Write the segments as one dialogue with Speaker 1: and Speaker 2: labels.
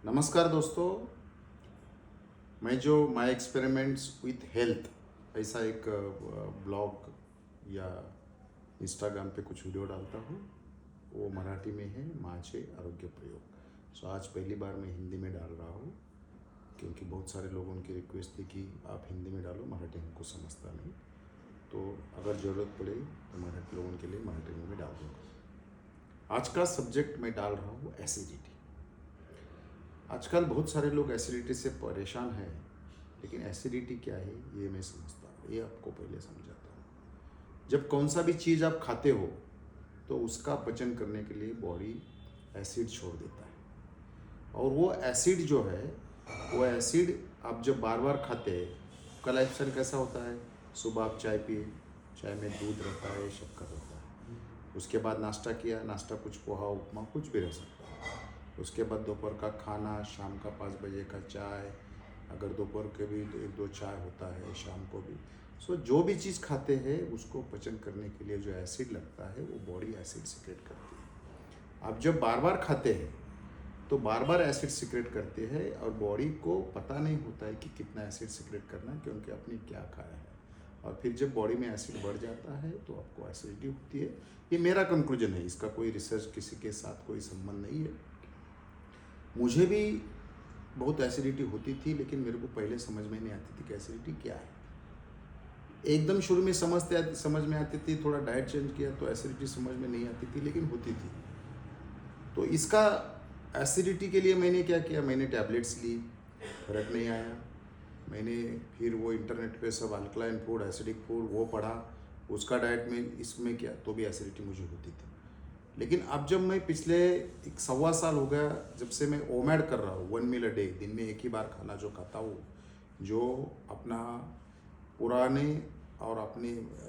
Speaker 1: नमस्कार दोस्तों। मैं जो माय एक्सपेरिमेंट्स विथ हेल्थ ऐसा एक ब्लॉग या इंस्टाग्राम पे कुछ वीडियो डालता हूँ, वो मराठी में है माझे आरोग्य प्रयोग। सो आज पहली बार मैं हिंदी में डाल रहा हूँ क्योंकि बहुत सारे लोगों की रिक्वेस्ट थी कि आप हिंदी में डालो, मराठी हमको समझता नहीं। तो अगर ज़रूरत पड़े तो मराठी लोगों के लिए मराठी में डाल दूँगा। आज का सब्जेक्ट मैं डाल रहा हूँ एसिडिटी। आजकल बहुत सारे लोग एसिडिटी से परेशान हैं, लेकिन एसिडिटी क्या है ये मैं समझता हूँ, ये आपको पहले समझाता हूँ। जब कौन सा भी चीज़ आप खाते हो तो उसका पचन करने के लिए बॉडी एसिड छोड़ देता है, और वो एसिड जो है, वो एसिड आप जब बार बार खाते हैं, आपका लाइफ स्टाइल कैसा होता है? सुबह आप चाय पिए, चाय में दूध रहता है, शक्कर रहता है। उसके बाद नाश्ता किया, नाश्ता कुछ पोहा उपमा कुछ भी रह सकता है। उसके बाद दोपहर का खाना, शाम का 5 बजे का चाय, अगर दोपहर के भी एक दो चाय होता है, शाम को भी। सो जो भी चीज़ खाते हैं उसको पचन करने के लिए जो एसिड लगता है वो बॉडी एसिड सिक्रेट करती है। आप जब बार बार खाते हैं तो बार बार एसिड सिक्रेट करते हैं, और बॉडी को पता नहीं होता है कि कितना एसिड सिक्रेट करना है, क्योंकि आपने क्या खाया है। और फिर जब बॉडी में एसिड बढ़ जाता है तो आपको एसिडिटी होती है। ये मेरा कंक्लूजन है, इसका कोई रिसर्च किसी के साथ कोई संबंध नहीं है। मुझे भी बहुत एसिडिटी होती थी, लेकिन मेरे को पहले समझ में नहीं आती थी कि एसिडिटी क्या है। एकदम शुरू में समझ में आती थी, थोड़ा डाइट चेंज किया तो एसिडिटी समझ में नहीं आती थी, लेकिन होती थी। तो इसका एसिडिटी के लिए मैंने क्या किया, मैंने टैबलेट्स ली, फर्क नहीं आया। मैंने फिर वो इंटरनेट पे सब अल्कलाइन फूड, एसिडिक फूड वो पढ़ा, उसका डाइट में इसमें किया तो भी एसिडिटी मुझे होती थी। लेकिन अब जब मैं पिछले 1 सवा साल हो गया जब से मैं ओमैड कर रहा हूँ, 1 मील अ डे, दिन में एक ही बार खाना जो खाता हूँ, जो अपना पुराने और अपने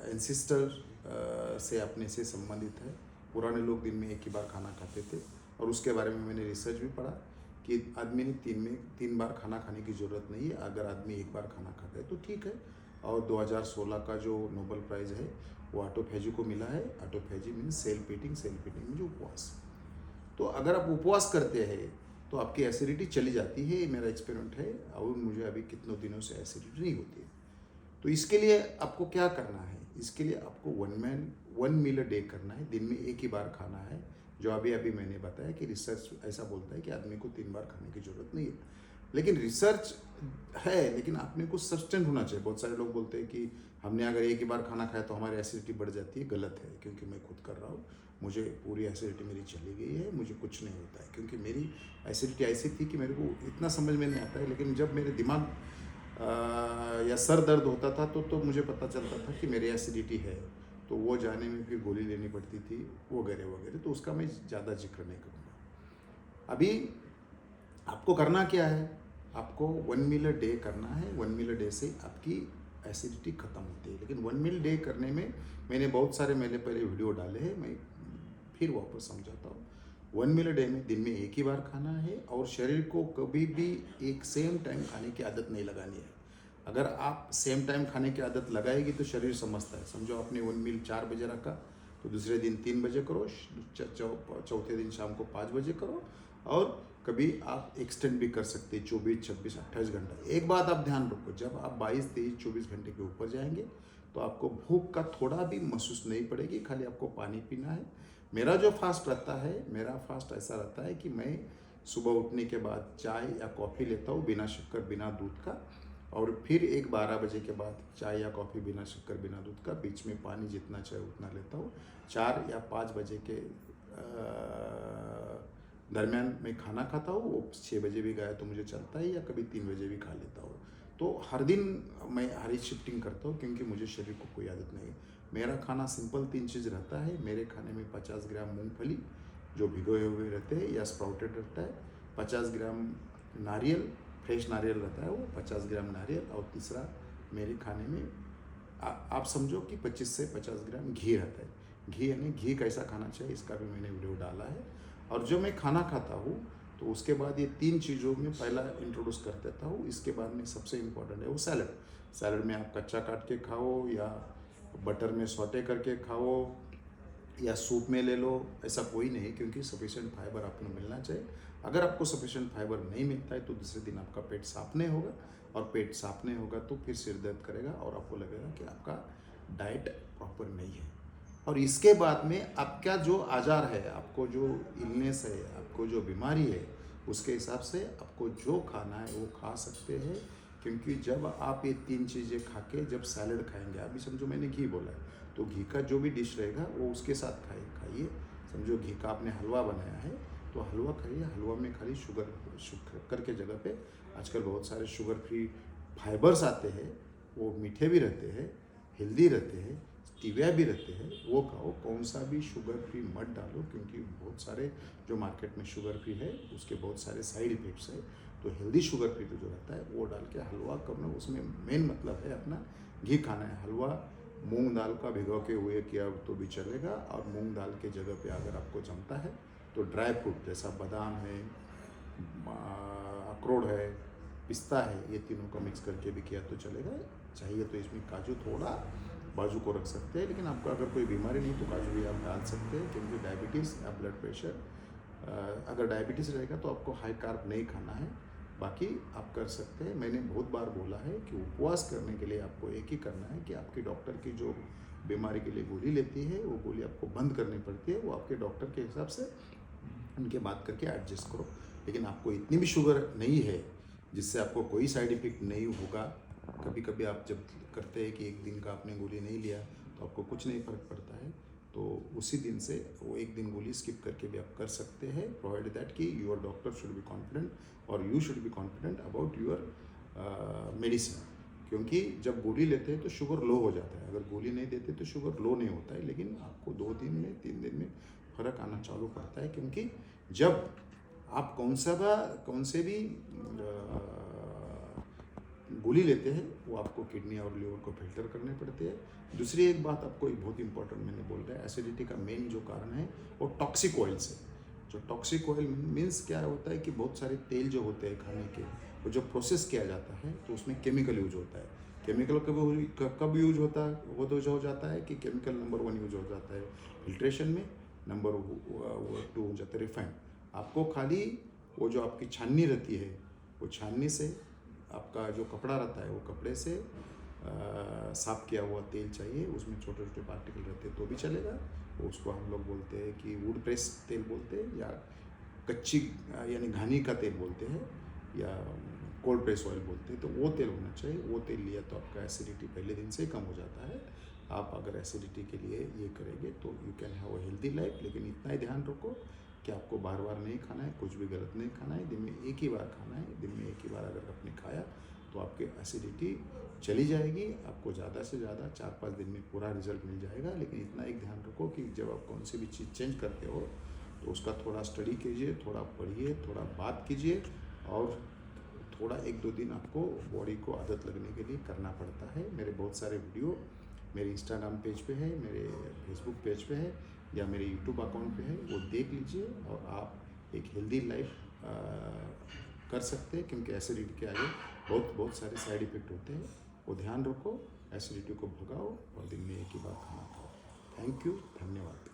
Speaker 1: एंसिस्टर से अपने से संबंधित है। पुराने लोग दिन में एक ही बार खाना खाते थे, और उसके बारे में मैंने रिसर्च भी पढ़ा कि आदमी ने तीन बार खाना खाने की ज़रूरत नहीं है। अगर आदमी एक बार खाना खाता है तो ठीक है। और 2016 का जो नोबेल प्राइज़ है वो ऑटोफैजी को मिला है। ऑटोफैजी मीन्स सेल्फ ईटिंग में जो उपवास। तो अगर आप उपवास करते हैं तो आपकी एसिडिटी चली जाती है। ये मेरा एक्सपेरिमेंट है, और मुझे अभी कितनों दिनों से एसिडिटी नहीं होती है। तो इसके लिए आपको क्या करना है? इसके लिए आपको 1 मील अ डे करना है, दिन में एक ही बार खाना है। जो अभी अभी मैंने बताया कि रिसर्च ऐसा बोलता है कि आदमी को 3 बार खाने की ज़रूरत नहीं है। लेकिन रिसर्च है, लेकिन आपने कुछ सब्सटेंस होना चाहिए। बहुत सारे लोग बोलते हैं कि हमने अगर एक ही बार खाना खाया तो हमारी एसिडिटी बढ़ जाती है। गलत है, क्योंकि मैं खुद कर रहा हूँ। मुझे पूरी एसिडिटी मेरी चली गई है, मुझे कुछ नहीं होता है, क्योंकि मेरी एसिडिटी ऐसी थी कि मेरे को इतना समझ में नहीं आता है। लेकिन जब मेरे दिमाग या सर दर्द होता था तो मुझे पता चलता था कि मेरी एसिडिटी है। तो वो जाने में फिर गोली लेनी पड़ती थी वगैरह वगैरह, तो उसका मैं ज़्यादा जिक्र नहीं करूँगा। अभी आपको करना क्या है? आपको 1 मील अ डे करना है। 1 मील अ डे से आपकी एसिडिटी ख़त्म होती है। लेकिन 1 मील डे करने में मैंने बहुत सारे मेरे पहले वीडियो डाले हैं, मैं फिर वापस समझाता हूँ। 1 मील अ डे में दिन में एक ही बार खाना है, और शरीर को कभी भी एक सेम टाइम खाने की आदत नहीं लगानी है। अगर आप सेम टाइम खाने की आदत लगाएगी तो शरीर समझता है। समझो आपने 1 मील 4 बजे रखा, तो दूसरे दिन 3 बजे करो, चौथे दिन शाम को 5 बजे करो। और कभी आप एक्सटेंड भी कर सकते हैं 24, 26, 28 घंटा। एक बात आप ध्यान रखो, जब आप 22, 23, 24 घंटे के ऊपर जाएंगे तो आपको भूख का थोड़ा भी महसूस नहीं पड़ेगी, खाली आपको पानी पीना है। मेरा जो फास्ट रहता है, मेरा फास्ट ऐसा रहता है कि मैं सुबह उठने के बाद चाय या कॉफ़ी लेता हूँ, बिना शक्कर बिना दूध का। और फिर एक 12 बजे के बाद चाय या कॉफ़ी बिना शक्कर बिना दूध का, बीच में पानी जितना चाहे उतना लेता हूँ। 4 या 5 बजे के दरमियान मैं खाना खाता हूँ। वो 6 बजे भी गया तो मुझे चलता है, या कभी 3 बजे भी खा लेता हूँ। तो हर दिन मैं हरी शिफ्टिंग करता हूँ, क्योंकि मुझे शरीर को कोई आदत नहीं है। मेरा खाना सिंपल 3 चीज़ रहता है। मेरे खाने में 50 ग्राम मूंगफली जो भिगोए हुए रहते हैं या स्प्राउटेड रहता है, 50 ग्राम नारियल, फ्रेश नारियल रहता है वो, 50 ग्राम नारियल, और तीसरा मेरे खाने में आप समझो कि 25 से 50 ग्राम घी रहता है। घी यानी घी कैसा खाना चाहिए, इसका भी मैंने वीडियो डाला है। और जो मैं खाना खाता हूँ तो उसके बाद ये 3 चीज़ों में पहला इंट्रोड्यूस कर देता हूँ। इसके बाद में सबसे इम्पोर्टेंट है वो सैलड। सैलड में आप कच्चा काट के खाओ, या बटर में सौटे करके खाओ, या सूप में ले लो, ऐसा कोई नहीं, क्योंकि सफिशिएंट फाइबर आपको मिलना चाहिए। अगर आपको सफिशिएंट फाइबर नहीं मिलता है तो दूसरे दिन आपका पेट साफ नहीं होगा, और पेट साफ नहीं होगा तो फिर सिर दर्द करेगा और आपको लगेगा कि आपका डाइट प्रॉपर नहीं है। और इसके बाद में आपका जो आजार है, आपको जो इलनेस है, आपको जो बीमारी है, उसके हिसाब से आपको जो खाना है वो खा सकते हैं। क्योंकि जब आप ये 3 चीज़ें खा के जब सैलड खाएंगे, अभी समझो मैंने घी बोला है, तो घी का जो भी डिश रहेगा वो उसके साथ खाइए। समझो घी का आपने हलवा बनाया है तो हलवा खाइए, हलवा में खाली शुगर के जगह पे आजकल बहुत सारे शुगर फ्री फाइबर्स आते हैं, वो मीठे भी रहते हैं, हेल्दी रहते हैं, स्टीविया भी रहते हैं, वो खाओ। कौन सा भी शुगर फ्री मत डालो, क्योंकि बहुत सारे जो मार्केट में शुगर फ्री है उसके बहुत सारे साइड इफेक्ट्स है। तो हेल्दी शुगर फ्री जो रहता है वो डाल के हलवा करना, उसमें मेन मतलब है अपना घी खाना है। हलवा मूंग दाल का भिगो के हुए किया तो भी चलेगा, और मूंग दाल के जगह पे अगर आपको जमता है तो ड्राई फ्रूट जैसा बादाम है, अखरोट है, पिस्ता है, ये तीनों को मिक्स करके भी किया तो चलेगा। चाहिए तो इसमें काजू थोड़ा बाजू को रख सकते हैं, लेकिन आपको अगर कोई बीमारी नहीं तो काजू भी आप डाल सकते हैं। क्योंकि डायबिटीज़ या ब्लड प्रेशर, अगर डायबिटीज़ रहेगा तो आपको हाई कार्ब नहीं खाना है, बाकी आप कर सकते हैं। मैंने बहुत बार बोला है कि उपवास करने के लिए आपको एक ही करना है कि आपकी डॉक्टर की जो बीमारी के लिए गोली लेती है वो गोली आपको बंद करनी पड़ती है, वो आपके डॉक्टर के हिसाब से उनके बात करके एडजस्ट करो। लेकिन आपको इतनी भी शुगर नहीं है जिससे आपको कोई साइड इफेक्ट नहीं होगा। कभी कभी आप जब करते हैं कि एक दिन का आपने गोली नहीं लिया तो आपको कुछ नहीं फर्क पड़ता है, तो उसी दिन से वो एक दिन गोली स्किप करके भी आप कर सकते हैं, प्रोवाइड दैट कि your doctor should be confident और you should be confident about your medicine. क्योंकि जब गोली लेते हैं तो शुगर लो हो जाता है, अगर गोली नहीं देते तो शुगर लो नहीं होता है, लेकिन आपको 2 दिन में 3 दिन में फ़र्क आना चालू करता है। क्योंकि जब आप कौन से भी गोली लेते हैं वो आपको किडनी और लिवर को फिल्टर करने पड़ते हैं। दूसरी एक बात आपको एक बहुत इंपॉर्टेंट मैंने बोल रहा है, एसिडिटी का मेन जो कारण है वो टॉक्सिक ऑयल्स है। जो टॉक्सिक ऑयल मीन्स क्या होता है कि बहुत सारे तेल जो होते हैं खाने के, वो जब प्रोसेस किया जाता है तो उसमें केमिकल यूज होता है। केमिकल कब यूज होता है, वो तो हो जाता है कि केमिकल नंबर 1 यूज हो जाता है फिल्ट्रेशन में, नंबर 2 हो जाता है रिफाइंड। आपको खाली वो जो आपकी छाननी रहती है, वो छाननी से आपका जो कपड़ा रहता है वो कपड़े से साफ़ किया हुआ तेल चाहिए, उसमें छोटे छोटे पार्टिकल रहते हैं तो भी चलेगा। उसको हम लोग बोलते हैं कि वुड प्रेस तेल बोलते हैं, या कच्ची यानी घानी का तेल बोलते हैं, या कोल्ड प्रेस ऑयल बोलते हैं, तो वो तेल होना चाहिए। वो तेल लिया तो आपका एसिडिटी पहले दिन से ही कम हो जाता है। आप अगर एसिडिटी के लिए ये करेंगे तो you can have a healthy life. लेकिन इतना ही ध्यान रखो कि आपको बार बार नहीं खाना है, कुछ भी गलत नहीं खाना है, दिन में एक ही बार खाना है। दिन में एक ही बार अगर आपने खाया तो आपकी एसिडिटी चली जाएगी, आपको ज़्यादा से ज़्यादा 4-5 दिन में पूरा रिजल्ट मिल जाएगा। लेकिन इतना एक ध्यान रखो कि जब आप कौन सी भी चीज़ चेंज करते हो तो उसका थोड़ा स्टडी कीजिए, थोड़ा पढ़िए, थोड़ा बात कीजिए, और थोड़ा 1-2 दिन आपको बॉडी को आदत लगने के लिए करना पड़ता है। मेरे बहुत सारे वीडियो मेरे इंस्टाग्राम पेज पे है, मेरे फेसबुक पेज पे है, या मेरे यूट्यूब अकाउंट पे है, वो देख लीजिए और आप एक हेल्दी लाइफ कर सकते हैं। क्योंकि एसिडिटी के आगे बहुत सारे साइड इफ़ेक्ट होते हैं, वो ध्यान रखो, एसिडिटी को भगाओ और दिन में एक ही बार खाना खाओ। थैंक यू, धन्यवाद।